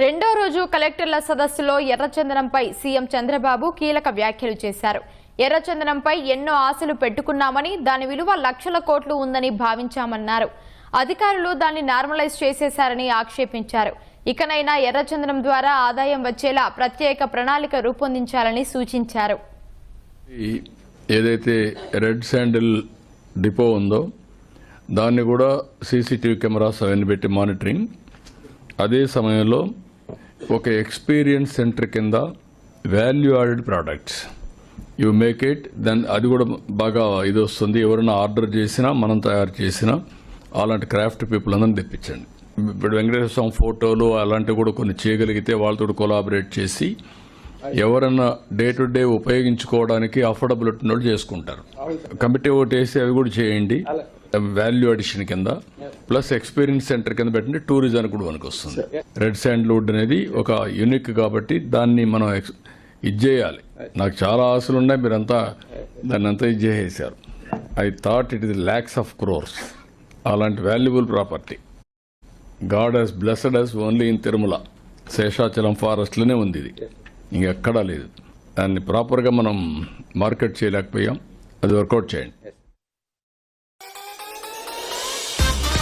రెండో రోజు కలెక్టర్ల సదస్సులో ఎర్రచందనంపై సీఎం చంద్రబాబు కీలక వ్యాఖ్యలు చేశారు. ఎర్రచందనంపై ఎన్నో ఆశలు పెట్టుకున్నామని, దాని విలువ లక్షల కోట్లు ఉందని భావించామన్నారు. అధికారులు దాన్ని నార్మలైజ్ చేసేశారని ఆక్షేపించారు. ఇకనైనా ఎర్రచందనం ద్వారా ఆదాయం వచ్చేలా ప్రత్యేక ప్రణాళిక రూపొందించాలని సూచించారు. ఏదైతే రెడ్ శాండిల్ డిపో ఉందో దాన్ని కూడా సీసీటీవీ కెమెరాస్ అవన్నీ పెట్టి మానిటరింగ్, అదే సమయంలో ఒక ఎక్స్పీరియన్స్ సెంటర్ కింద value added products you make it, then అది కూడా బాగా ఇది వస్తుంది. ఎవరైనా ఆర్డర్ చేసినా మనం తయారు చేసినా అలాంటి క్రాఫ్ట్ పీపుల్ అందరిని తెప్పించండి. ఇప్పుడు వెంకటేశ్వర స్వామి ఫోటోలు అలాంటివి కూడా కొన్ని చేయగలిగితే వాళ్ళతో కొలాబరేట్ చేసి ఎవరన్నా డే టు డే ఉపయోగించుకోవడానికి అఫోర్డబిలిటీ ఉన్నోళ్ళు చేసుకుంటారు. కమిటీ ఒకటి వేసి అవి కూడా చేయండి. వాల్యూ అడిషన్ కింద ప్లస్ ఎక్స్పీరియన్స్ సెంటర్ కింద పెట్టండి. టూరిజం కూడా మనకు వస్తుంది. రెడ్ శాండ్వుడ్ అనేది ఒక యూనిక్ కాబట్టి దాన్ని మనం ఇది చేయాలి. నాకు చాలా ఆశలు ఉన్నాయి, మీరంతా దాన్ని అంతా ఇది చేసేసారు. I thought it is lakhs of crores. అలాంటి valuable property God has blessed us only in Tirumala Seshachalam ఫారెస్ట్లోనే ఉంది. ఇది ఇంకెక్కడా లేదు. దాన్ని ప్రాపర్గా మనం మార్కెట్ చేయలేకపోయాం. అది వర్కౌట్ చేయండి.